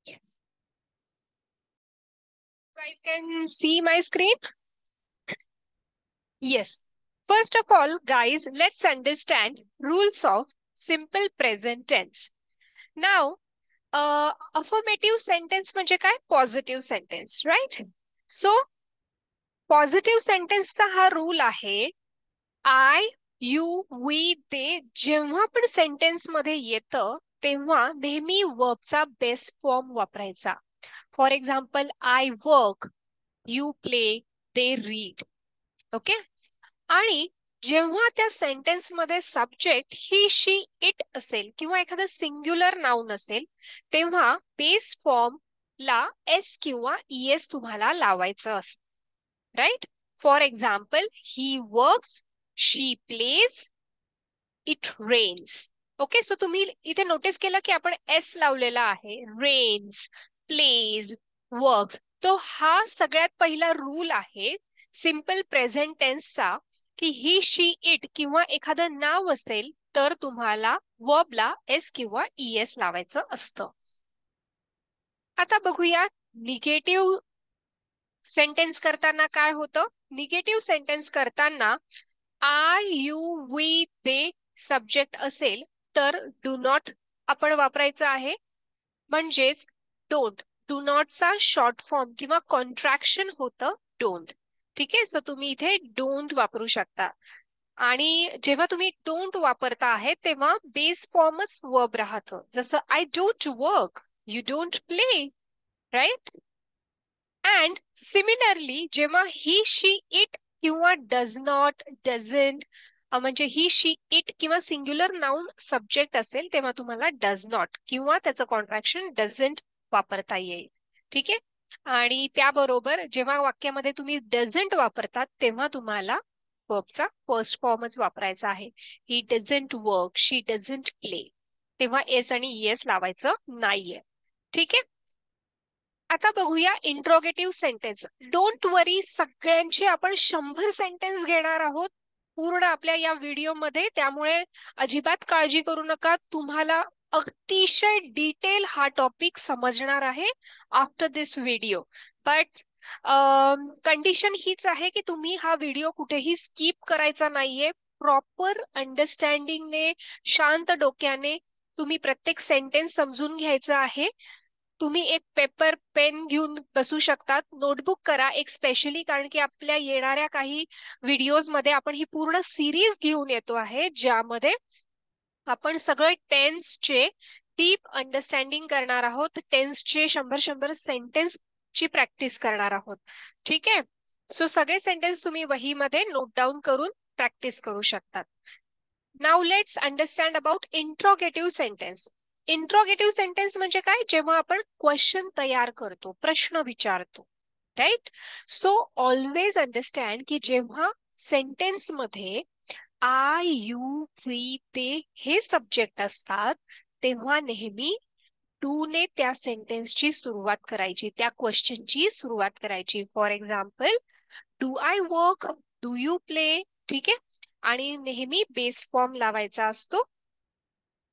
Yes. You guys can see my screen? Yes. First of all, guys, let's understand rules of simple present tense. Now, affirmative sentence म्हणजे काय? Positive sentence, right? So, positive सेंटेन्सचा हा rule आहे. I, you, we, ते जेव्हा पण sentence मध्ये येतं तेव्हा नेहमी वर्बचा बेस्ट फॉर्म वापरायचा. For example, I work, you play, they read. Okay. आणि जेव्हा त्या सेंटेन्स मध्ये सब्जेक्ट ही, शी, इट असेल किंवा एखादं सिंग्युलर नाउन असेल तेव्हा बेस फॉर्म ला एस किंवा ईएस तुम्हाला लावायचं असतं. Right. For example, he works, she plays, it rains. Okay. So तुम्ही इथे नोटीस केलं की आपण एस लावलेला आहे. Rains, plays, works. तो हा सगळ्यात पहिला रूल आहे सिंपल प्रेझेंट टेन्सचा की ही, शी, इट किंवा एखादं नाव असेल तर तुम्हाला वर्बला एस किंवा ईएस लावायचं असतं. आता बघूया निगेटिव्ह सेंटेन्स करताना काय होतं. निगेटिव्ह सेंटेन्स करताना I, you, we, they subject असेल तर डू नॉट आपण वापरायचं आहे. म्हणजेच डोंट. डू नॉटचा शॉर्ट फॉर्म किंवा कॉन्ट्रॅक्शन होतं डोंट. ठीक आहे. सो तुम्ही इथे डोंट वापरू शकता. आणि जेव्हा तुम्ही डोंट वापरता आहे तेव्हा बेस फॉर्मच वर्ब राहतं. जसं I don't work, you don't play. Right. And similarly जेव्हा ही, शी, इट किंवा डज नॉट, डझंट म्हणजे ही, शी, इट किंवा सिंग्युलर नाउन सब्जेक्ट असेल तेव्हा तुम्हाला डज नॉट किंवा त्याचं कॉन्ट्रॅक्शन डझंट वापरता येईल. ठीक आहे. आणि त्याबरोबर जेव्हा वाक्यामध्ये तुम्ही डझंट वापरतात तेव्हा तुम्हाला वर्बचा फर्स्ट फॉर्मच वापरायचा आहे. He doesn't work, she doesn't play. तेव्हा एस आणि ईएस लावायचं नाहीये. ठीक आहे. आता बघूया इंट्रोगेटिव्ह सेंटेन्स. डोंट वरी, सगळ्यांचे आपण 100 सेंटेन्स घेणार आहोत पूर्ण आपल्या या व्हिडिओमध्ये. त्यामुळे अजिबात काळजी करू नका. तुम्हाला अतिशय डिटेल हा टॉपिक समजणार आहे after this video. But condition हीच आहे की तुम्ही हा व्हिडिओ कुठेही स्किप करायचा नाहीये. प्रॉपर अंडरस्टँडिंगने, शांत डोक्याने तुम्ही प्रत्येक सेंटेन्स समजून घ्यायचा आहे. तुम्ही एक पेपर पेन घेऊन बसू शकतात. नोटबुक करा एक स्पेशली, कारण की आपल्या येणाऱ्या काही व्हिडिओज मध्ये आपण ही पूर्ण सिरीज घेऊन येतो आहे ज्यामध्ये आपण सगळे टेन्सचे डीप अंडरस्टँडिंग करणार आहोत. टेन्सचे 100 सेंटेन्स ची प्रॅक्टिस करणार आहोत. ठीक आहे. सो सगळे सेंटेन्स तुम्ही वहीमध्ये नोट डाऊन करून प्रॅक्टिस करू शकतात. Now let's understand about interrogative sentence. Interrogative sentence म्हणजे काय? जेव्हा आपण क्वेश्चन तयार करतो, प्रश्न विचारतो. राईट. सो ऑलवेज अंडरस्टँड की जेव्हा सेंटेन्स मध्ये आय, यू, वी, ते हे सब्जेक्ट असतात तेव्हा नेहमी टू ने त्या सेंटेन्सची सुरुवात करायची, त्या क्वेश्चनची सुरुवात करायची. For example, do I work, do you play. ठीक आहे. आणि नेहमी बेस फॉर्म लावायचा असतो.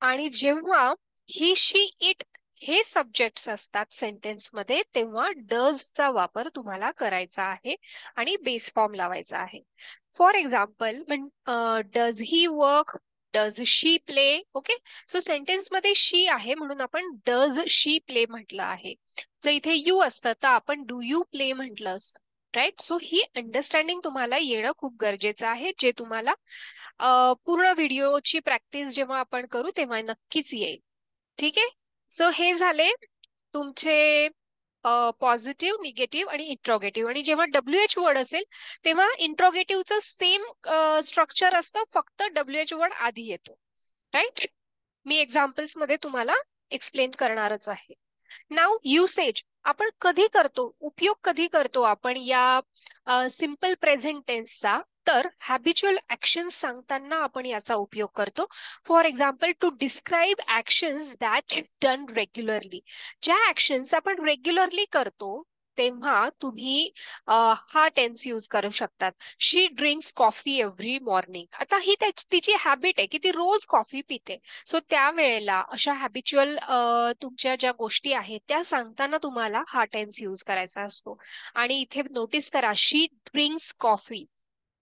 आणि जेव्हा ही, शी, इट हे सब्जेक्ट्स असतात सेंटेन्स मध्ये तेव्हा डजचा वापर तुम्हाला करायचा आहे आणि बेस फॉर्म लावायचा आहे. For example, does he work, does she play. Okay. So sentence मध्ये शी आहे म्हणून आपण डज शी प्ले म्हटलं आहे. जर इथे यू असतं तर आपण डू यू प्ले म्हटलं असतं. राईट. सो ही अंडरस्टँडिंग तुम्हाला येणं खूप गरजेचं आहे, जे तुम्हाला पूर्ण व्हिडिओची प्रॅक्टिस जेव्हा आपण करू तेव्हा नक्कीच येईल. ठीक आहे. सो हे झाले तुमचे पॉझिटिव्ह, निगेटिव्ह आणि इंट्रोगेटिव्ह. आणि जेव्हा WH वर्ड असेल तेव्हा इंट्रोगेटिव्हचं सेम स्ट्रक्चर असतं, फक्त WH वर्ड आधी येतो. राईट. मी एक्झाम्पल्स मध्ये तुम्हाला एक्सप्लेन करणारच आहे. Now usage. आपण कधी करतो, उपयोग कधी करतो आपण या सिंपल प्रेझेंट टेन्सचा? तर हॅबिच्युअल ऍक्शन सांगताना आपण याचा उपयोग करतो. For example, to describe actions that done regularly. ज्या ऍक्शन्स आपण रेग्युलरली करतो तेव्हा तुम्ही हा टेन्स यूज करू शकतात. She drinks coffee every morning. आता ही तिची हॅबिट आहे की ती रोज कॉफी पिते. सो त्यावेळेला अशा हॅबिच्युअल तुमच्या ज्या गोष्टी आहेत त्या सांगताना तुम्हाला हा टेन्स यूज करायचा असतो. आणि इथे नोटीस करा, she drinks coffee.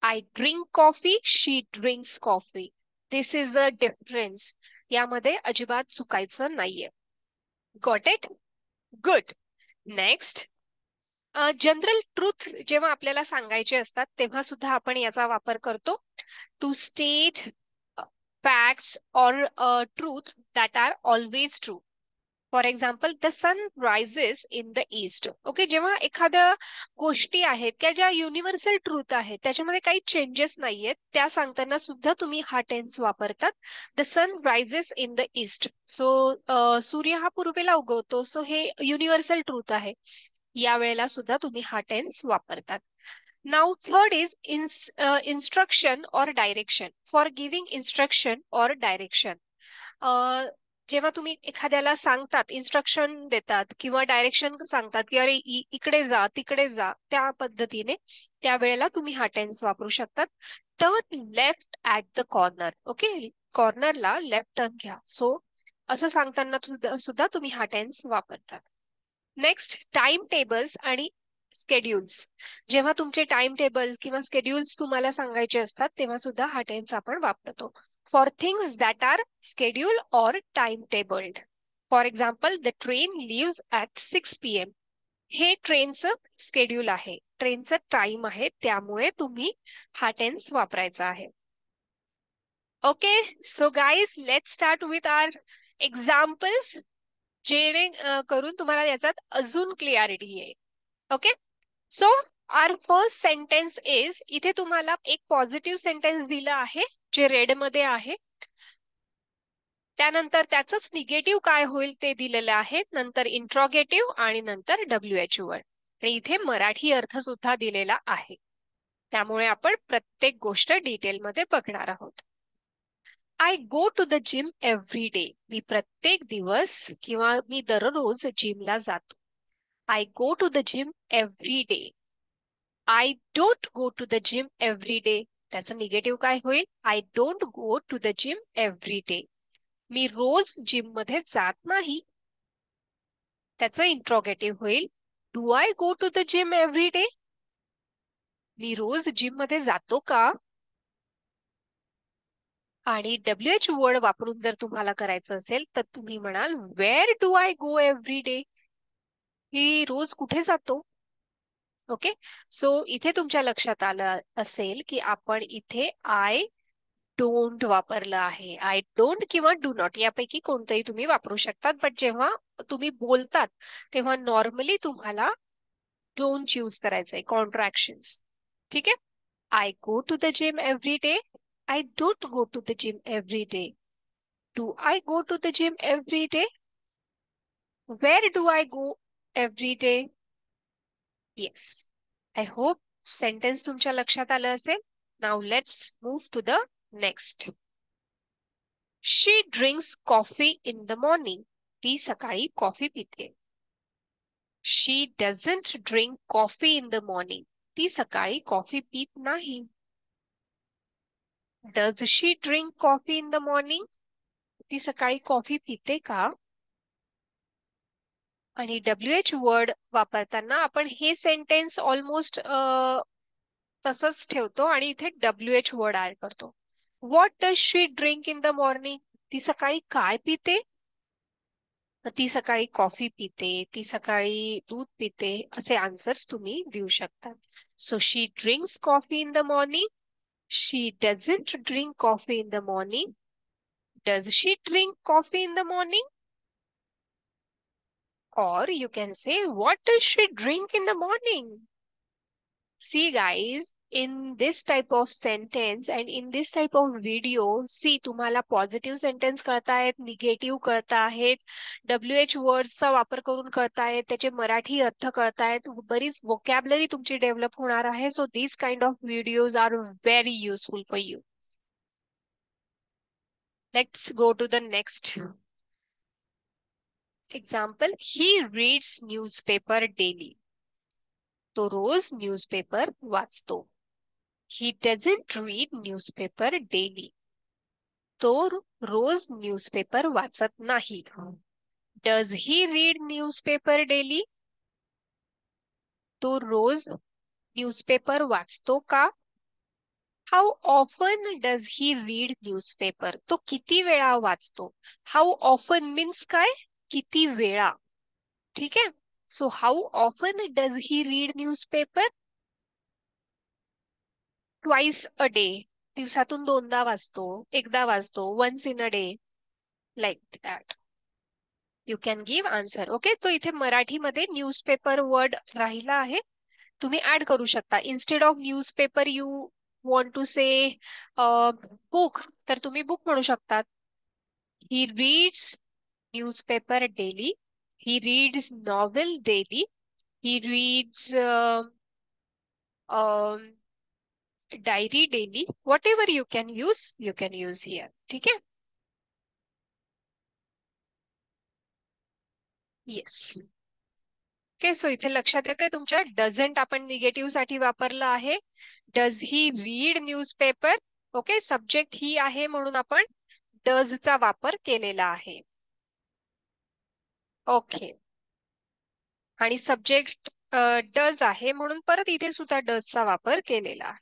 I drink coffee, she drinks coffee. This is a difference. यामध्ये अजिबात चुकायचं नाहीये. Got it? Good. Next, general truth जेव्हा आपल्याला सांगायचे असतात तेव्हा सुद्धा आपण याचा वापर करतो. To state facts or truth that are always true. For example, the sun rises in the east. Okay, जेव्हा एखाद्या गोष्टी आहेत त्या ज्या युनिव्हर्सल ट्रूथ आहेत त्याच्यामध्ये काही चेंजेस नाहीयेत त्या सांगताना सुद्धा तुम्ही हा टेन्स वापरतात. The sun rises in the east. So सूर्य हा पूर्वेला उगवतो. सो हे युनिव्हर्सल ट्रूथ आहे. या वेळेला सुद्धा तुम्ही हा टेन्स वापरतात. Now third is instruction or direction. For giving instruction or direction. जेव्हा तुम्ही एखाद्याला सांगतात, इन्स्ट्रक्शन देतात किंवा डायरेक्शन सांगतात की अरे इकडे जा तिकडे जा, त्या पद्धतीने त्यावेळेला तुम्ही हा टेन्स वापरू शकतात. Turn left at the corner. Okay, कॉर्नरला लेफ्ट टर्न घ्या. सो असं सांगताना सुद्धा तुम्ही हा टेन्स वापरतात. नेक्स्ट, टाइम टेबल्स आणि स्केड्युल्स. जेव्हा तुमचे टाइम टेबल्स किंवा स्केड्युल्स तुम्हाला सांगायचे असतात तेव्हा सुद्धा हा टेन्स आपण वापरतो. For things that are scheduled or timetabled. For example, the train leaves at 6 PM. हे ट्रेनचं स्केड्यूल आहे, ट्रेनचं टाइम आहे, त्यामुळे तुम्ही हा टेन्स वापरायचा आहे. Okay, so guys let's start with our examples, जेणे करून तुम्हाला याच्यात अजून क्लिअरिटी येईल. Okay, so our first sentence is, इथे तुम्हाला एक पॉझिटिव्ह सेंटेन्स दिलं आहे जे रेड मध्ये आहे. त्यानंतर त्याचंच निगेटिव्ह काय होईल ते दिलेलं आहे. नंतर इंट्रॉगेटिव्ह आणि नंतर WH वर्ड. आणि इथे मराठी अर्थ सुद्धा दिलेला आहे. त्यामुळे आपण प्रत्येक गोष्ट डिटेलमध्ये बघणार आहोत. I go to the gym every day. मी प्रत्येक दिवस किंवा मी दररोज जिमला जातो. I go to the gym every day. I don't go to the gym every day. त्याचं निगेटिव्ह काय होईल? I don't go to the gym every day. मी रोज जिम मध्ये जात नाही. त्याचं इंट्रोगेटिव्ह होईल, do I go to the gym every day. मी रोज जिम मध्ये जातो का? आणि WH वर्ड वापरून जर तुम्हाला करायचं असेल तर तुम्ही म्हणाल, where do I go every day. ही रोज कुठे जातो? ओके, सो इथे तुमच्या लक्षात आलं असेल की आपण इथे आय डोंट वापरलं आहे. आय डोंट किंवा डू नॉट यापैकी कोणतंही तुम्ही वापरू शकतात. बट जेव्हा तुम्ही बोलतात तेव्हा नॉर्मली तुम्हाला डोंट यूज करायचंय, कॉन्ट्रॅक्शन्स. ठीक आहे. I go to the gym every day. I don't go to the gym every day. Do I go to the gym every day? Where do I go every day? Yes, I hope sentence तुमच्या लक्षात आलं असेल. Now let's move to the next. She drinks coffee in the morning. ती सकाळी coffee पिते. She doesn't drink coffee in the morning. ती सकाळी coffee पित नाही. Does she drink coffee in the morning? ती सकाळी कॉफी पिते का? आणि WH वर्ड वापरताना आपण हे सेंटेन्स ऑलमोस्ट तसंच ठेवतो आणि इथे WH वर्ड ऍड करतो. What does she drink in the morning? ती सकाळी काय पिते? ती सकाळी कॉफी पिते, ती सकाळी दूध पिते, असे आन्सर्स तुम्ही देऊ शकता. So she drinks coffee in the morning. She doesn't drink coffee in the morning. Does she drink coffee in the morning? Or you can say, what does she drink in the morning? See guys, in this type of sentence and in this type of video, see तुम्हाला positive sentence कळतायत, negative कळतायत, WH वर्ड्सचा वापर करून कळतायत, त्याचे मराठी अर्थ कळतायत, बरीच vocabulary तुमची develop होणार आहे. So these kind of videos are very useful for you. Let's go to the next example. He reads newspaper daily. तो रोज न्यूजपेपर वाचतो. He doesn't read newspaper daily. तो रोज न्यूजपेपर वाचत नाही. Does he read newspaper daily? तो रोज newspaper वाचतो का? How often does he read newspaper? तो किती वेळा वाचतो? हाऊ ऑफन मीन्स काय? किती वेळा. ठीक आहे. So how often does he read newspaper? Twice a day. दिवसातून दोनदा वाचतो, एकदा वाचतो, once in a day, like that. You can give answer. Okay. तो इथे मराठीमध्ये न्यूजपेपर वर्ड राहिला आहे. तुम्ही ऍड करू शकता. Instead of newspaper you want to say book, तर तुम्ही बुक म्हणू शकतात. He reads newspaper daily. He reads novel daily. He reads diary daily. Whatever you can use here. ठीक आहे. येस. ओके. सो इथे लक्षात येते तुमच्या डझंट आपण निगेटिव्ह साठी वापरलं आहे. Does he read newspaper? Okay. Subject ही आहे म्हणून आपण डजचा वापर केलेला आहे. ओके. आणि सब्जेक्ट डज आहे म्हणून परत इथे सुद्धा डजचा वापर केलेला आहे.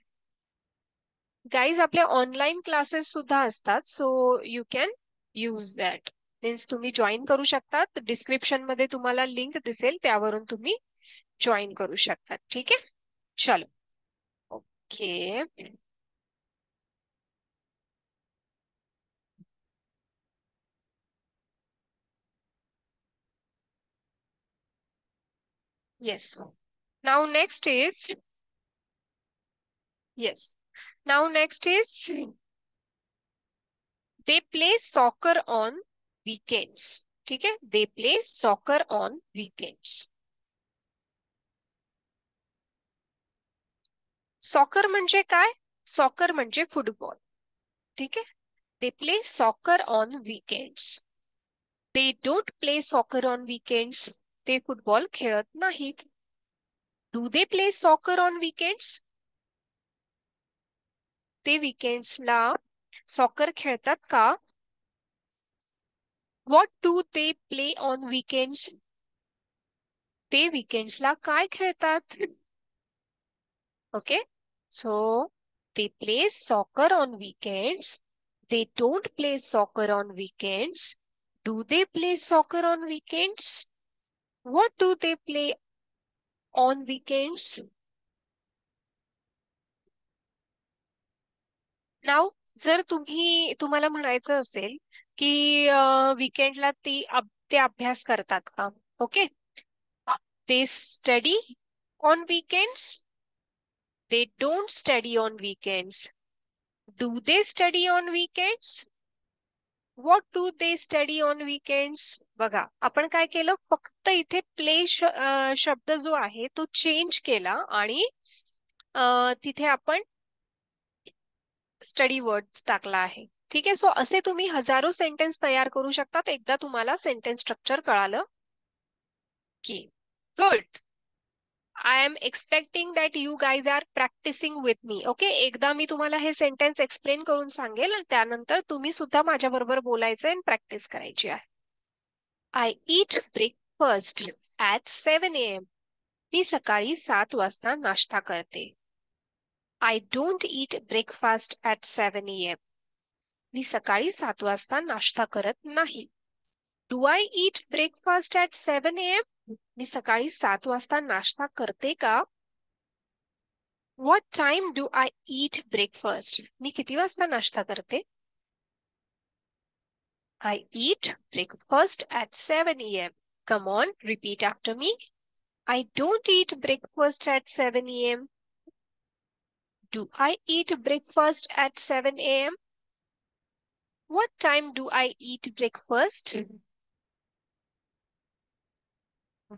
गाईज आपले ऑनलाईन क्लासेस सुद्धा असतात. So you can use that. Means तुम्ही जॉईन करू शकतात. डिस्क्रिप्शन मध्ये तुम्हाला लिंक दिसेल, त्यावरून तुम्ही जॉईन करू शकतात. ठीक आहे. चलो. Okay. Yes. Now next is, yes. Now next is, they play soccer on weekends. ठीक है. They play soccer on weekends. Soccer म्हणजे काय? सॉकर म्हणजे फुटबॉल. ठीक आहे. They play soccer on weekends. They don't play soccer on weekends. ते football खेळत नाहीत. Do they play soccer on weekends? ते वीकेंड्सला सॉकर खेळतात का? What do they play on weekends? ते वीकेंड्सला काय खेळतात? Okay. So they play soccer on weekends. They don't play soccer on weekends. Do they play soccer on weekends? What do they play on weekends? नाव जर तुम्हाला म्हणायचं असेल की वीकेंडला ते अभ्यास करतात का? Okay. They study on weekends. They don't study on weekends. Do they study on weekends? What do they study on weekends? बघा, आपण काय केलं, फक्त इथे प्ले शब्द जो आहे तो चेंज केला आणि तिथे आपण स्टडी वर्ड्स टाकला आहे. ठीक आहे. सो असे तुम्ही हजारो सेंटेन्स तयार करू शकतात, एकदा तुम्हाला सेंटेन्स स्ट्रक्चर कळालं की. Good. I am expecting that you guys are practising with me. Okay. एकदा मी तुम्हाला हे सेंटेन्स एक्सप्लेन करून सांगेल आणि त्यानंतर तुम्ही सुद्धा माझ्या बरोबर बोलायचं आणि प्रॅक्टिस करायची आहे. I eat breakfast at 7 AM. मी सकाळी 7 वाजता नाश्ता करते. I don't eat breakfast at 7 AM. मी सकाळी 7 वाजता नाश्ता करत नाही. Do I eat breakfast at 7 AM? मी सकाळी 7 वाजता नाश्ता करते का? What time do I eat breakfast? मी किती वाजता नाश्ता करते? I eat breakfast at 7 AM. Come on, repeat after me. I don't eat breakfast at 7 AM. Do I eat breakfast at 7 AM? What time do I eat breakfast?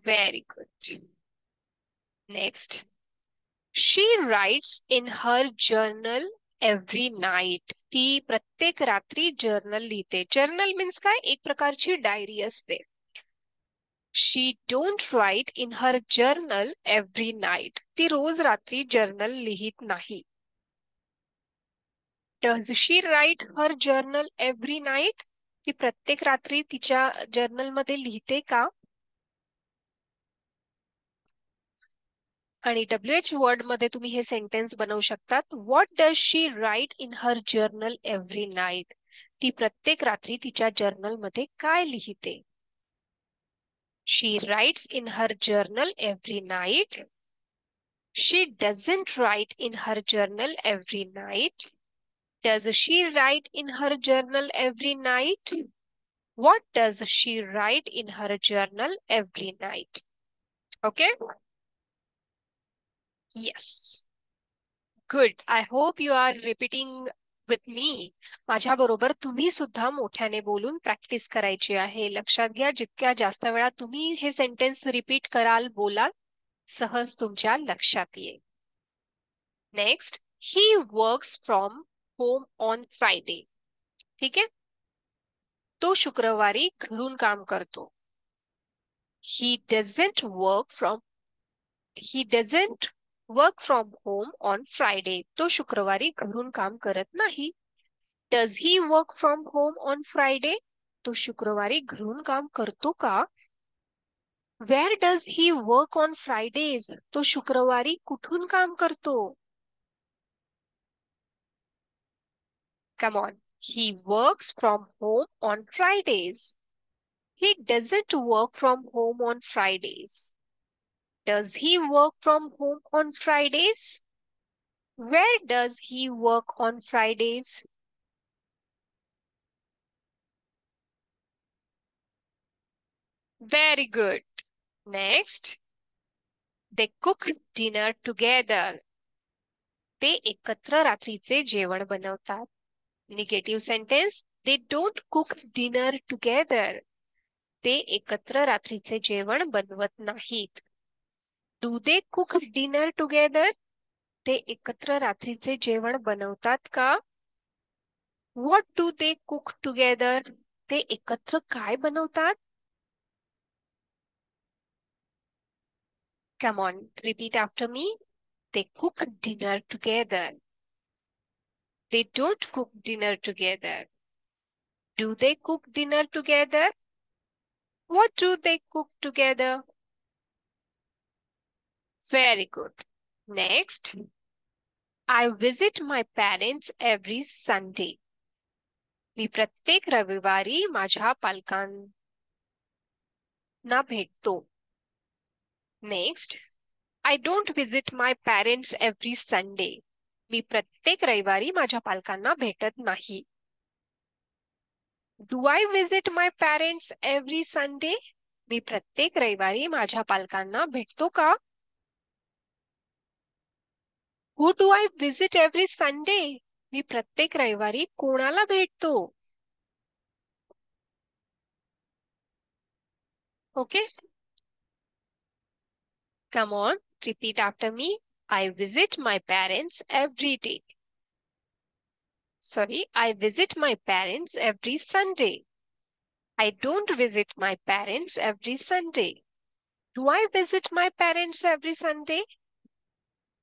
Very good. Next. She writes in her journal every night. ती प्रत्येक रात्री journal लिहिते. Journal means काय? एक प्रकारची diary असते. She don't write in her journal every night. ती रोज रात्री जर्नल लिहित नाही. Does she write her journal every night. ती प्रत्येक रात्री तिच्या जर्नलमध्ये लिहिते का? आणि WH वर्ड मध्ये तुम्ही हे सेंटेन्स बनवू शकतात. What does she write in her journal every night. ती प्रत्येक रात्री तिच्या जर्नल मध्ये काय लिहिते? She writes in her journal every night. She doesn't write in her journal every night. Does she write in her journal every night? What does she write in her journal every night? Okay? Yes. Good. I hope you are repeating with me. माझ्या बरोबर तुम्ही सुद्धा मोठ्याने बोलून practice करायची आहे. लक्षात घ्या, जितक्या जास्त वेळा तुम्ही हे सेंटेन्स रिपीट कराल, बोलाल, सहज तुमच्या लक्षात येईल. Next, he works from home on Friday. ठीक आहे, तो शुक्रवारी घरून काम करतो. He doesn't work from home on Friday. तो शुक्रवारी घरून काम करत नाही. Does he work from home on Friday? तो शुक्रवारी घरून काम करतो का? Where does he work on Fridays? तो शुक्रवारी कुठून काम करतो? Come on. He works from home on Fridays. He doesn't work from home on Fridays. Does he work from home on Fridays? Where does he work on Fridays? Very good. Next, they cook dinner together. ते एकत्र रात्रीचे जेवण बनवतात. Negative sentence, they don't cook dinner together. ते एकत्र रात्रीचे जेवण बनवत नाहीत. Do they cook dinner together? ते एकत्र रात्रीचे जेवण बनवतात का? What do they cook together? ते एकत्र काय बनवतात? Come on, repeat after me. They cook dinner together. They don't cook dinner together. Do they cook dinner together? What do they cook together? Very good. Next, I visit my parents every Sunday. मी प्रत्येक रविवारी माझ्या पालकांना भेटतो. Next, I don't visit my parents every Sunday. मी प्रत्येक रविवारी माझ्या पालकांना भेटत नाही. Do I visit my parents every Sunday? मी प्रत्येक रविवारी माझ्या पालकांना भेटतो का? Who do I visit every Sunday? मी प्रत्येक रविवारी कोणाला भेटतो? Okay? Come on, repeat after me. I visit my parents every day. Sorry, I visit my parents every Sunday. I don't visit my parents every Sunday. Do I visit my parents every Sunday?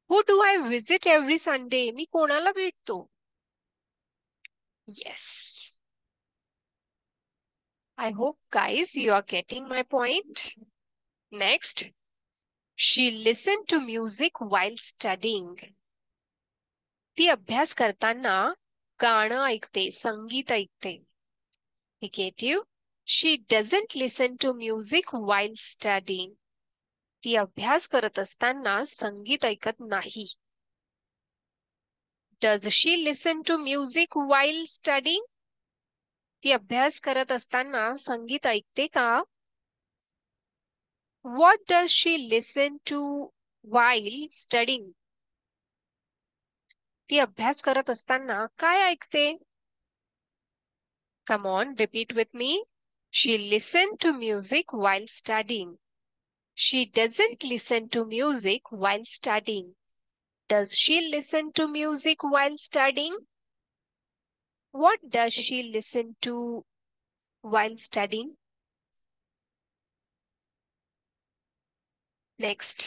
Who do I visit every Sunday? मी कोणाला भेटतो? Yes. I hope, guys, you are getting my point. Next, she listened to music while studying. ती अभ्यास करताना गाणं ऐकते, संगीत ऐकते. Negative, she doesn't listen to music while studying. ती अभ्यास करत असताना संगीत ऐकत नाही. Does she listen to music while studying? ती अभ्यास करत असताना संगीत ऐकते का? What does she listen to while studying? ती अभ्यास करत असताना काय ऐकते? Come on, repeat with me. She listened to music while studying. She doesn't listen to music while studying. Does she listen to music while studying? What does she listen to while studying? Next,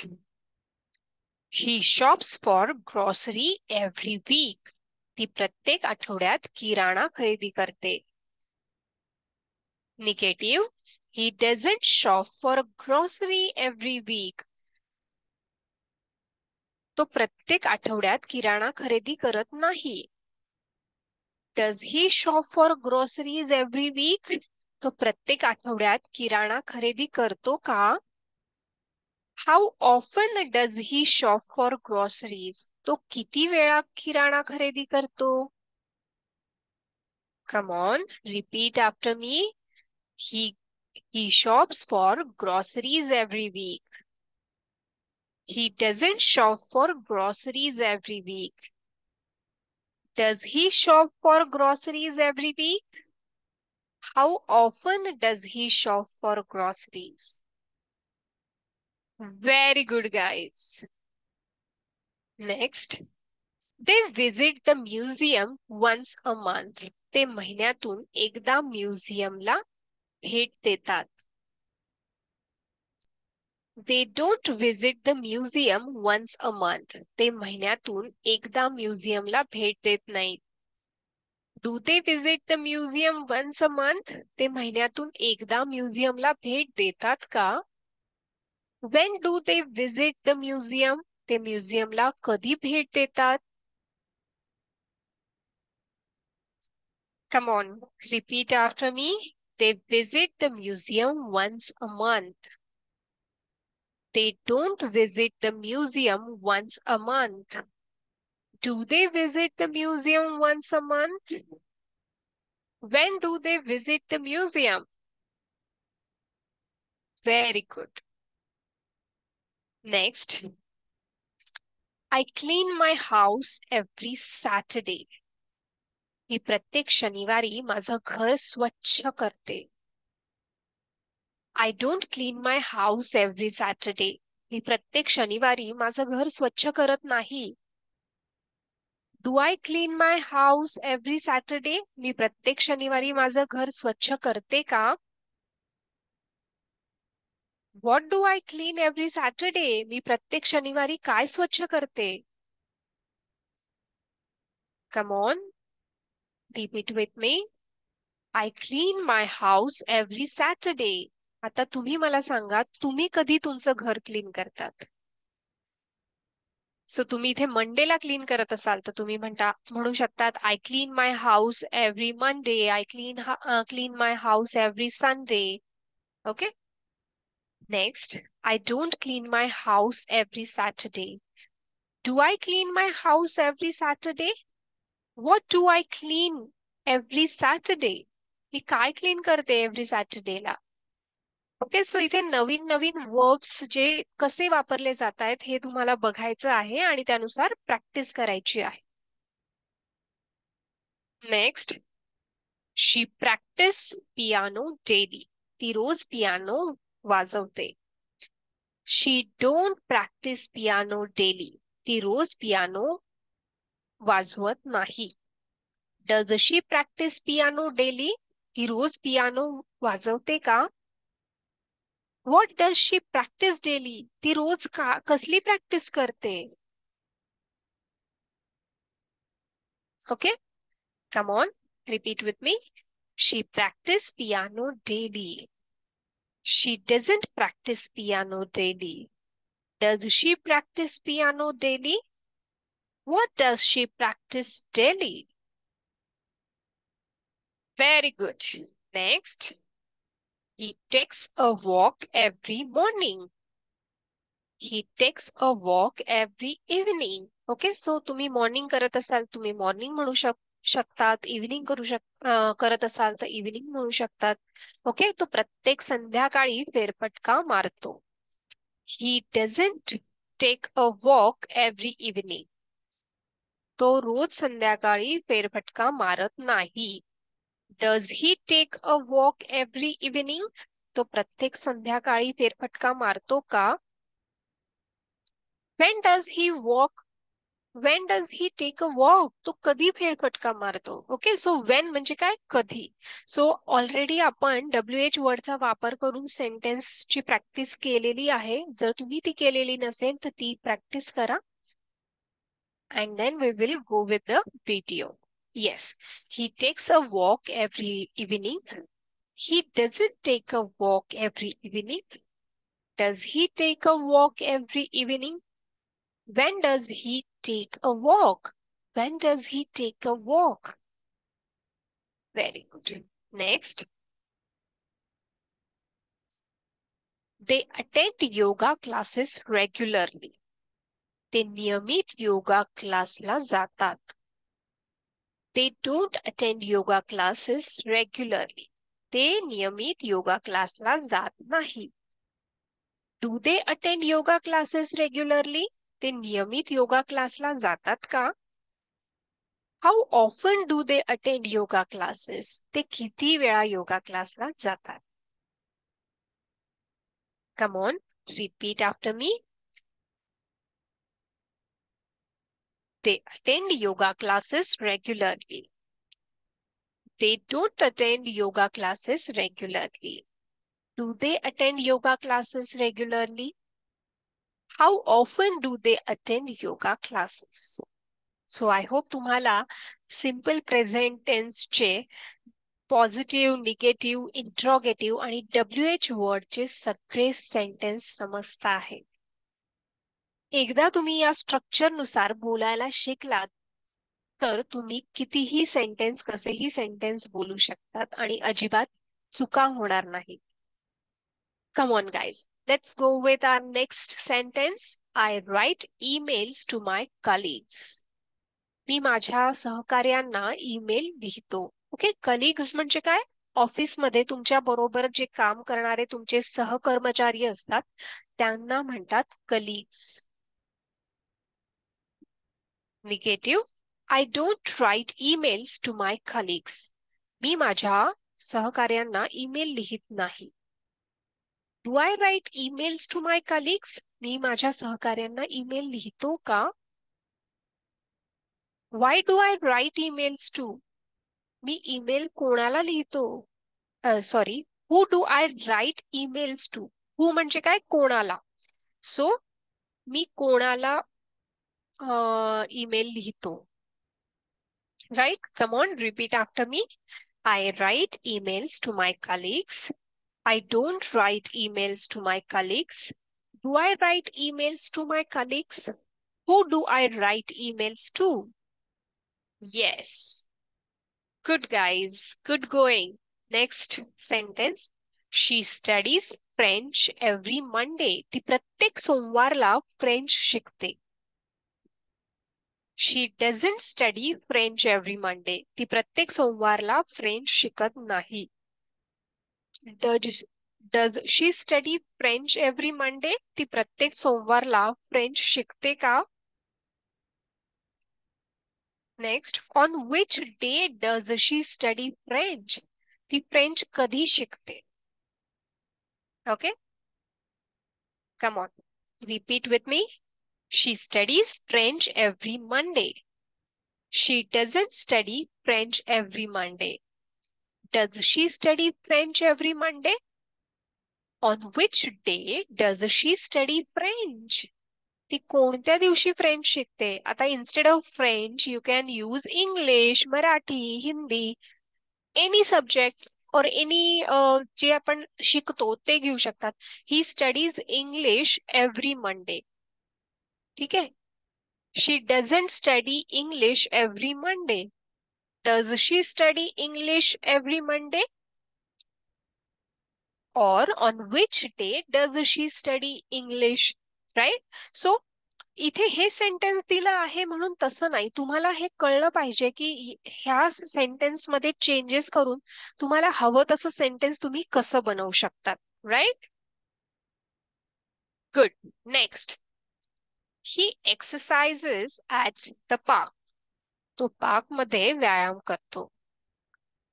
he shops for grocery every week. ती प्रत्येक आठवड्यात किराणा खरेदी करते. Negative, he doesn't shop for grocery every week. तो प्रत्येक आठवड्यात किराणा खरेदी करत नाही. Does he shop for groceries every week. तो प्रत्येक आठवड्यात किराणा खरेदी करतो का? How often does he shop for groceries. तो किती वेळा किराणा खरेदी करतो? Come on, repeat after me. He shops for groceries every week. He doesn't shop for groceries every week. Does he shop for groceries every week? How often does he shop for groceries? Very good, guys. Next, they visit the museum once a month. ते महिन्यातून एकदा म्युझियमला भेट देतात. They don't visit the museum once a month. ते महिन्यातून एकदा म्युझियमला भेट देत नाहीत. Do they visit the museum once a month? ते महिन्यातून एकदा म्युझियमला भेट देतात का? When do they visit the museum? ते म्युझियमला कधी भेट देतात? Come on, repeat after me. They visit the museum once a month. They don't visit the museum once a month. Do they visit the museum once a month? When do they visit the museum? Very good. Next, I clean my house every Saturday. मी प्रत्येक शनिवारी माझं घर स्वच्छ करते. I don't clean my house every Saturday. मी प्रत्येक शनिवारी माझं घर स्वच्छ करत नाही. Do I clean my house every Saturday? मी प्रत्येक शनिवारी माझं घर स्वच्छ करते का? What do I clean every Saturday? मी प्रत्येक शनिवारी काय स्वच्छ करते? Come on, repeat with me. I clean my house every Saturday. आता तुम्ही मला सांगा, तुम्ही कधी तुमचं घर क्लीन करतात? सो तुम्ही इथे मंडेला क्लीन करत असाल तर तुम्ही म्हणू शकतात I clean my house every Monday. I clean my house every Sunday. Okay. Next, I don't clean my house every Saturday. Do I clean my house every Saturday? What do I clean every Saturday? मी काय clean करते every सॅटर्डेला? Okay, so इथे नवीन नवीन verbs जे कसे वापरले जात आहेत हे तुम्हाला बघायचं आहे आणि त्यानुसार प्रॅक्टिस करायची आहे. Next, she practice piano daily. ती रोज पियानो वाजवते. She don't practice piano daily. ती रोज पियानो वाजवत नाही. Does she practice piano daily. ती रोज पियानो वाजवते का? What does she practice daily. ती रोज कसली प्रॅक्टिस करते? Okay, come on, repeat with me. She practice piano daily. She doesn't practice piano daily. Does she practice piano daily? What does she practice daily? Very good. Next, he takes a walk every morning. He takes a walk every evening. Okay, so तुम्ही morning करत असाल तुम्ही morning म्हणू शकतात. Evening करत असाल तर evening म्हणू शकतात. ओके, तो प्रत्येक संध्याकाळी फेरफटका मारतो. He doesn't take a walk every evening. तो रोज संध्याकाळी फेरफटका मारत नाही. Does he take a walk every evening? तो प्रत्येक संध्याकाळी फेरफटका मारतो का? When does he walk when does he take a walk, तो कधी फेरफटका मारतो. ओके, सो वेन म्हणजे काय, कधी. सो ऑलरेडी आपण WH वर्डचा वापर करून सेंटेन्सची प्रॅक्टिस केलेली आहे. जर तुम्ही ती केलेली नसेल तर ती प्रॅक्टिस करा. And then we will go with the video. Yes, he takes a walk every evening. He doesn't take a walk every evening. Does he take a walk every evening? When does he take a walk? When does he take a walk? Very good. Next, they attend yoga classes regularly. ते नियमित योगा क्लासला जातात. They don't attend yoga classes regularly. ते नियमित योगा क्लासला जात नाही. Do they attend yoga classes regularly? ते नियमित योगा क्लासला जातात का? How often do they attend yoga classes? ते किती वेळा योगा क्लासला जातात? Come on, repeat after me. They attend yoga classes regularly. They don't attend yoga classes regularly. Do they attend yoga classes regularly? How often do they attend yoga classes? So I hope तुम्हाला simple present tense चे positive, negative, interrogative आणि WH वर्डचे सगळे sentence समजता आहे. एकदा तुम्ही या स्ट्रक्चरनुसार बोलायला शिकलात तर तुम्ही कितीही सेंटेन्स, कसेही सेंटेन्स बोलू शकतात आणि अजिबात चुका होणार नाही. Come on, guys. Let's go with our next sentence. I write emails to my colleagues. मी माझ्या सहकार्यांना ईमेल लिहितो. ओके, कलिग्स म्हणजे काय? ऑफिसमध्ये तुमच्या बरोबर जे काम करणारे तुमचे सहकर्मचारी असतात त्यांना म्हणतात colleagues. Negative, I don't write emails to my colleagues. मी माझ्या सहकार्यांना ईमेल लिहित नाही. Do I write emails to my colleagues? मी माझ्या सहकार्यांना ईमेल लिहितो का? Why do I write emails to? मी ईमेल कोणाला लिहितो? Sorry, who do I write emails to? Who म्हणजे काय? कोणाला. सो मी कोणाला ईमेल लिहितो. Right, come on, repeat after me. I write emails to my colleagues. I don't write emails to my colleagues. Do I write emails to my colleagues? Who do I write emails to? Yes. Good, guys. Good going. Next sentence. She studies French every Monday. ती प्रत्येक सोमवारला French शिकते. She doesn't study French every Monday. ती प्रत्येक सोमवारला French शिकत नाही. Does she study French every Monday? ती प्रत्येक सोमवारला French शिकते का? Next, on which day does she study French? ती फ्रेंच कधी शिकते? Okay, come on, repeat with me. She studies French every Monday. She doesn't study French every Monday. Does she study French every Monday? On which day does she study French? ती कोणत्या दिवशी French शिकते? आता instead of French you can use English, Marathi, Hindi, any subject और any जे आपण शिकतो ते घेऊ शकतात. He studies English every Monday. ठीक आहे. She doesn't study English every Monday. Does she study English every Monday? Or on which day does she study English? Right? So इथे हे सेंटेन्स दिलं आहे म्हणून तसं नाही. तुम्हाला हे कळलं पाहिजे की ह्या सेंटेन्स मध्ये चेंजेस करून तुम्हाला हवं तसं सेंटेन्स तुम्ही कसं बनवू शकतात. Right? Good. Next, he exercises at the park. तो पार्क मध्ये व्यायाम करतो.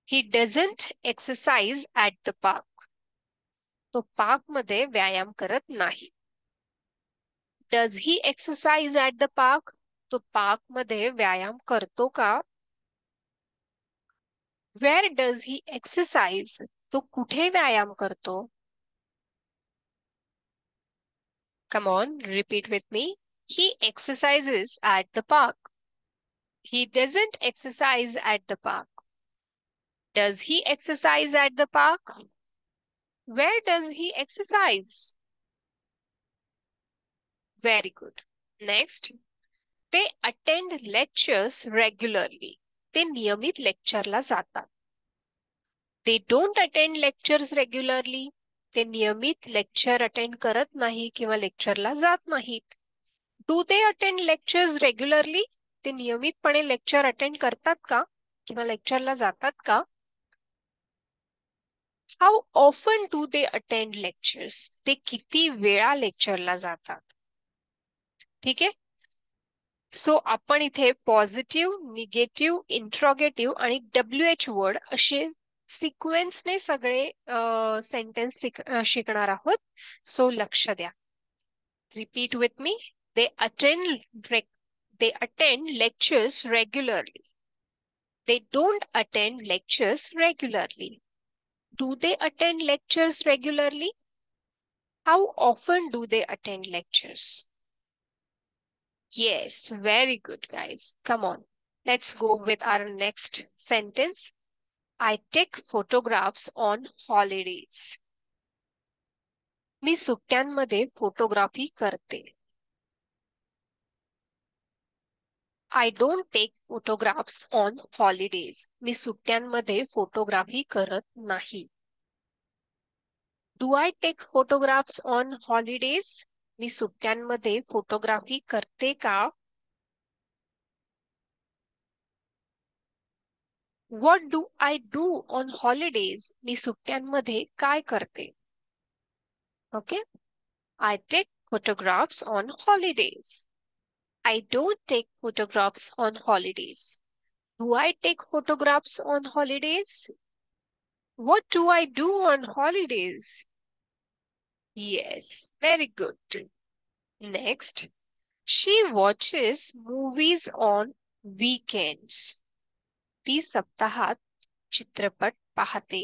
He doesn't exercise at the park. तो पार्क मध्ये व्यायाम करत नाही. Does he exercise at the park? तो पार्क मध्ये व्यायाम करतो का? Where does he exercise? तो कुठे व्यायाम करतो? Come on, repeat with me. He exercises at the park. He doesn't exercise at the park. Does he exercise at the park? Where does he exercise? Very good. Next, they attend lectures regularly. ते नियमित लेक्चरला जातात. They don't attend lectures regularly. ते नियमित lecture attend करत नाही किंवा लेक्चरला जात नाहीत. Do they attend lectures regularly? ते नियमितपणे लेक्चर अटेंड करतात का किंवा लेक्चरला जातात का? How often do they attend lectures? ते किती वेळा लेक्चरला जातात? ठीक आहे. सो आपण इथे पॉझिटिव्ह, निगेटिव्ह, इंट्रॉगेटिव्ह आणि WH वर्ड असे सिक्वेन्सने सगळे सेंटेन्स शिकणार आहोत. सो लक्ष द्या. Repeat with me. They attend lectures regularly. They don't attend lectures regularly. Do they attend lectures regularly? How often do they attend lectures? Yes, very good, guys. Come on. Let's go with our next sentence. I take photographs on holidays. मी सुट्ट्यांमध्ये photography करते. I don't take photographs on holidays. मी सुट्ट्यांमध्ये photography करत नाही. Do I take photographs on holidays? मी सुट्ट्यांमध्ये photography करते का? What do I do on holidays? मी सुट्ट्यांमध्ये काय करते? Okay. I take photographs on holidays. I don't take photographs on holidays. Do I take photographs on holidays? What do I do on holidays? Yes, very good. Next, she watches movies on weekends. ती सप्ताहात चित्रपट पाहते.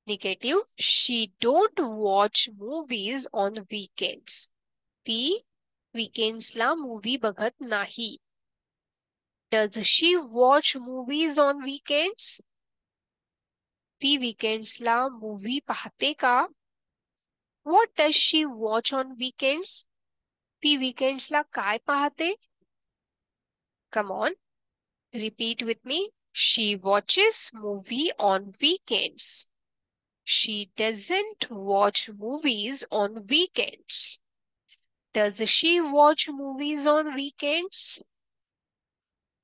Negative, she don't watch movies on weekends. ती weekendsला movie बघत नाही. Does she watch movies on weekends? ती weekendsला movie पाहते का? What does she watch on weekends? ती weekendsला काय पाहते? Come on, repeat with me. She watches movie on weekends. She doesn't watch movies on weekends. Does she watch movies on weekends?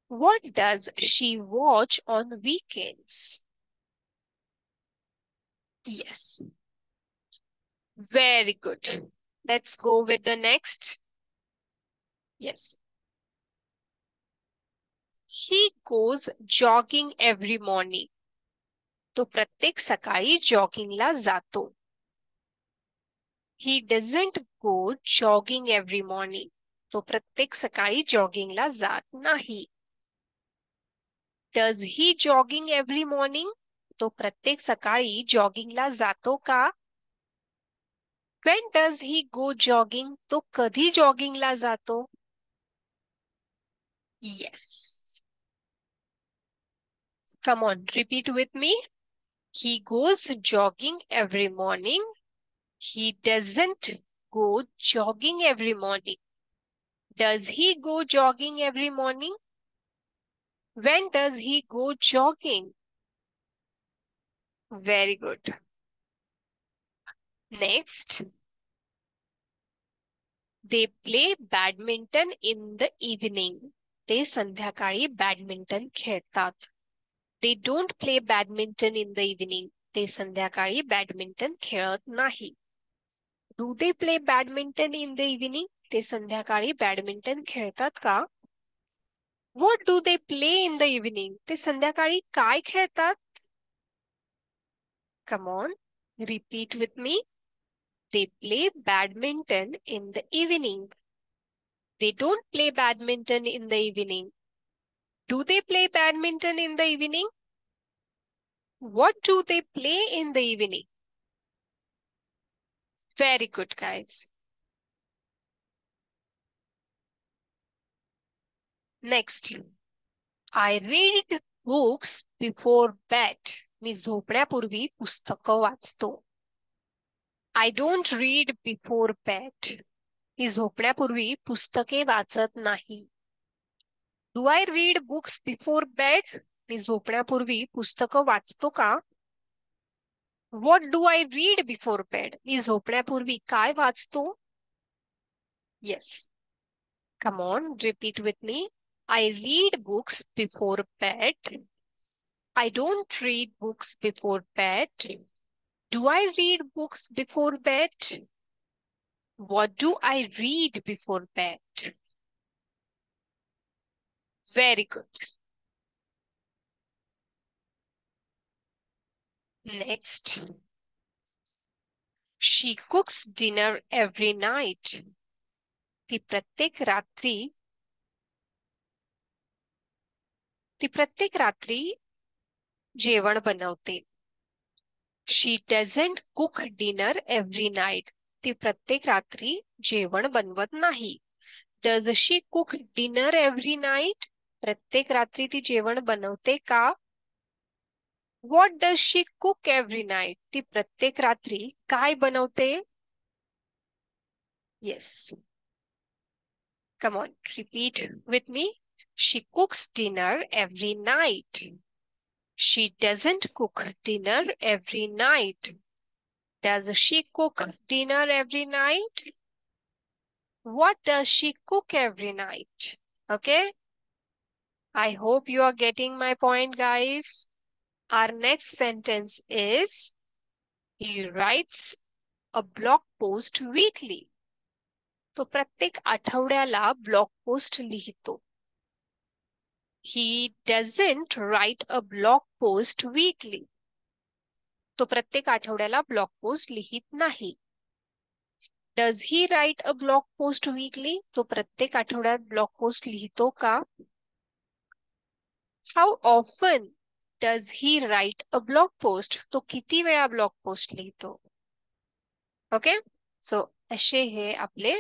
What does she watch on weekends? Yes. Very good. Let's go with the next. Yes. He goes jogging every morning. तो प्रत्येक सकाळी जॉगिंगला जातो. He doesn't go jogging every morning. तो प्रत्येक सकाळी जॉगिंगला जात नाही. Does he jogging every morning? तो प्रत्येक सकाळी जॉगिंगला जातो का? When does he go jogging? तो कधी जॉगिंगला जातो? Yes. Come on, repeat with me. He goes jogging every morning. He doesn't go jogging every morning. Does he go jogging every morning? When does he go jogging? Very good. Next, they play badminton in the evening. ते संध्याकाळी badminton खेळतात. They don't play badminton in the evening. ते संध्याकाळी badminton खेळत नाही. Do they play badminton in the evening? ते संध्याकाळी badminton खेळतात का? What do they play in the evening? ते संध्याकाळी काय खेळतात? Come on, repeat with me. They play badminton in the evening. They don't play badminton in the evening. Do they play badminton in the evening? What do they play in the evening? Very good, guys. Next. I read books before bed. मी झोपण्यापूर्वी पुस्तकं वाचतो. I don't read before bed. मी झोपण्यापूर्वी पुस्तके वाचत नाही. Do I read books before bed? मी झोपण्यापूर्वी पुस्तकं वाचतो का? What do I read before bed? मी झोपण्यापूर्वी काय वाचतो? Yes. Come on, repeat with me. I read books before bed. I don't read books before bed. Do I read books before bed? What do I read before bed? Very good. Next. She cooks dinner every night. ती प्रत्येक रात्री जेवण बनवते. She doesn't cook dinner every night. ती प्रत्येक रात्री जेवण बनवत नाही. Does she cook dinner every night? प्रत्येक रात्री ती जेवण बनवते का? What does she cook every night? ती प्रत्येक रात्री काय बनवते? Yes. Come on, repeat with me. She cooks dinner every night. She doesn't cook dinner every night. Does she cook dinner every night? What does she cook every night? Okay. I hope you are getting my point, guys. Our next sentence is he writes a blog post weekly. तो प्रत्येक आठवड्याला blog post लिहितो. He doesn't write a blog post weekly. तो प्रत्येक आठवड्याला blog post लिहित नाही. Does he write a blog post weekly? तो प्रत्येक आठवड्यात blog post लिहितो का? How often does he write a blog post? तो किती वेळा blog post लिहितो? Okay? So असे हे आपले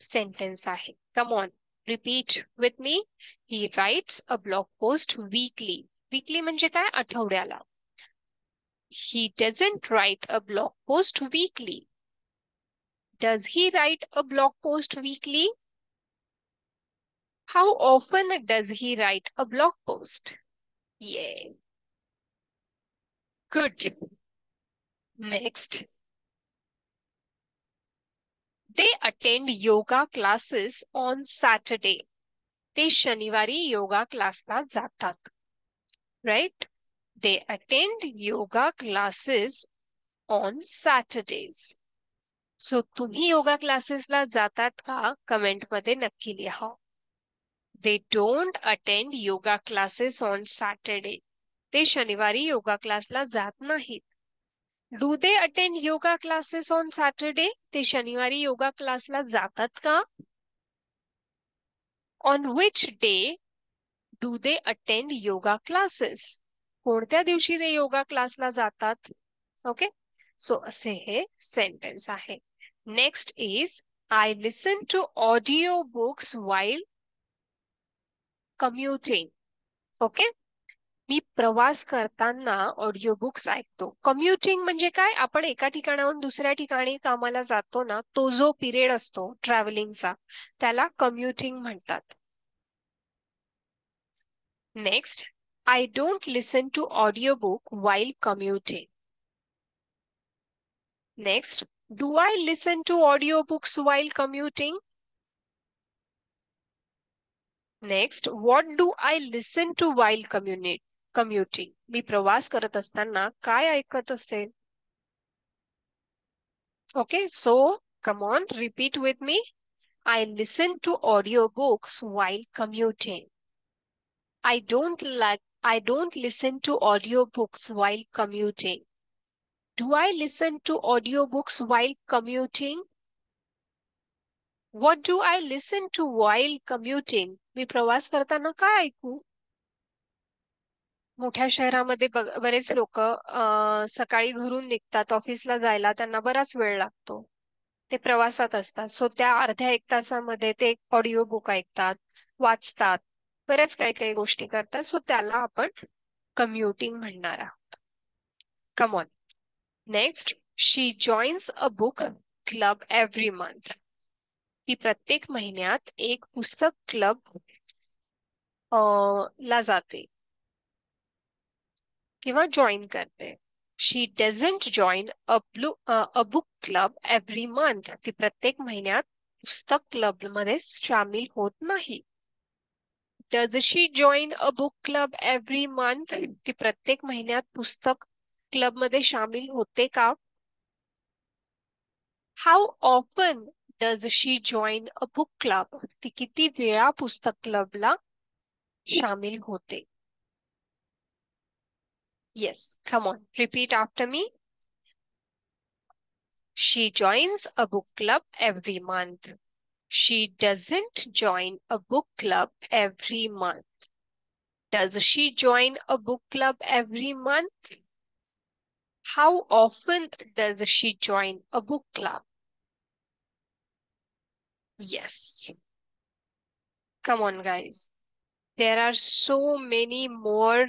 sentence आहे. Come on, repeat with me. He writes a blog post weekly. Weekly म्हणजे काय? आठवड्याला. He doesn't write a blog post weekly. Does he write a blog post weekly? How often does he write a blog post? Yeah. Good. Next. They attend yoga classes on Saturday. ते शनिवारी योगा क्लासला जातात. Right? They attend yoga classes on Saturdays. So तुम्ही योगा क्लासेसला जातात का? Comment मध्ये नक्की लिहा. They don't attend yoga classes on Saturday. ते शनिवारी योगा क्लासला जात नाहीत. Do they attend yoga classes on Saturday? ते शनिवारी योगा क्लासला जातात का? On which day do they attend yoga classes? कोणत्या दिवशी ते योगा क्लासला जातात? ओके, सो असे हे सेंटेन्स आहे. Next is I listen to audio books while commuting. Okay, मी प्रवास करताना ऑडिओ बुक्स ऐकतो. कम्युटिंग म्हणजे काय? आपण एका ठिकाणाहून दुसऱ्या ठिकाणी कामाला जातो ना, तो जो पिरियड असतो ट्रॅव्हलिंगचा त्याला कम्युटिंग म्हणतात. Next, I don't listen to audiobook while commuting. Next, do I listen to audiobooks while commuting? Next, what do I listen to while commuting? मी प्रवास करत असताना काय ऐकत असेल? Okay, so come on, repeat with me. I listen to audiobooks while commuting. I don't listen to audiobooks while commuting. Do I listen to audiobooks while commuting? What do I listen to while commuting? मी प्रवास करताना काय ऐकू? मोठ्या शहरामध्ये बरेच लोक सकाळी घरून निघतात ऑफिसला जायला, त्यांना बराच वेळ लागतो. ते प्रवासात असतात, सो त्या अर्ध्या एक तासामध्ये ते ऑडिओ बुक ऐकतात, वाचतात, बऱ्याच काही काही गोष्टी करतात. सो त्याला आपण कम्युटिंग म्हणणार आहोत. Come on. Next, she joins a book club every month. ती प्रत्येक महिन्यात एक पुस्तक क्लब ला जाते किंवा जॉईन करते. She doesn't join a book club every month. ती प्रत्येक महिन्यात पुस्तक क्लब मध्ये सामील होत नाही. Does she join a book club every month? ती प्रत्येक महिन्यात पुस्तक क्लब मध्ये सामील होते का? How often does she join a book club? ती किती वेळा पुस्तक क्लबला सामील होते? Yes, come on, repeat after me. She joins a book club every month. She doesn't join a book club every month. Does she join a book club every month? How often does she join a book club? Yes. Come on, guys. There are so many more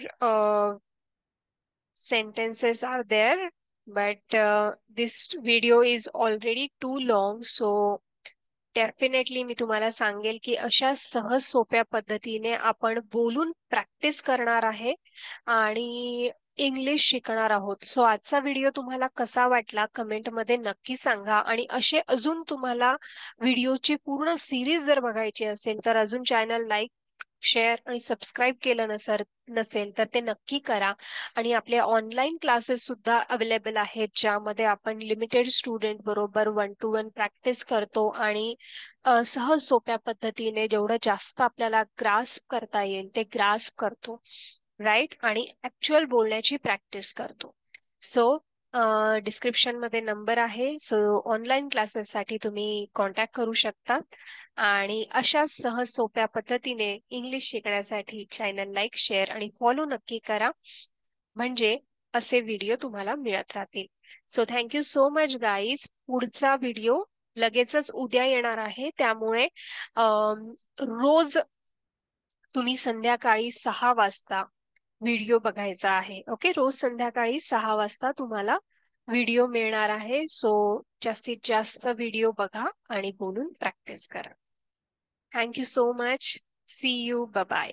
sentences are there, but this video is already too long, so definitely मी तुम्हाला सांगेल की अशा सहज सोप्या पद्धतीने आपण बोलून प्रॅक्टिस करणार आहे आणि इंग्लिश शिकणार आहोत. सो आजचा व्हिडिओ तुम्हाला कसा वाटला कमेंटमध्ये नक्की सांगा. आणि असे अजून तुम्हाला व्हिडिओची पूर्ण सिरीज जर बघायची असेल तर अजून चॅनल लाईक, शेअर आणि सबस्क्राईब केलं नसेल तर ते नक्की करा. आणि आपले ऑनलाईन क्लासेस सुद्धा अवेलेबल आहेत, ज्यामध्ये आपण लिमिटेड स्टुडंट बरोबर 1-to-1 प्रॅक्टिस करतो आणि सहज सोप्या पद्धतीने जेवढं जास्त आपल्याला ग्रास्प करता येईल ते ग्रास्प करतो, राईट. आणि ऍक्च्युअल बोलण्याची प्रॅक्टिस करतो. सो डिस्क्रिप्शन मध्ये नंबर आहे, सो ऑनलाईन क्लासेससाठी तुम्ही कॉन्टॅक्ट करू शकता. आणि अशा सहज सोप्या पद्धतीने इंग्लिश शिकण्यासाठी चॅनल लाईक, शेअर आणि फॉलो नक्की करा, म्हणजे असे व्हिडिओ तुम्हाला मिळत राहतील. So thank you so much guys. पुढचा व्हिडिओ लगेचच उद्या येणार आहे, त्यामुळे रोज तुम्ही संध्याकाळी 6 वाजता व्हिडिओ बघायचा आहे. ओके, रोज संध्याकाळी 6 वाजता तुम्हाला व्हिडिओ मिळणार आहे. सो जास्तीत जास्त व्हिडिओ बघा आणि बोलून प्रॅक्टिस करा. Thank you so much. See you. Bye.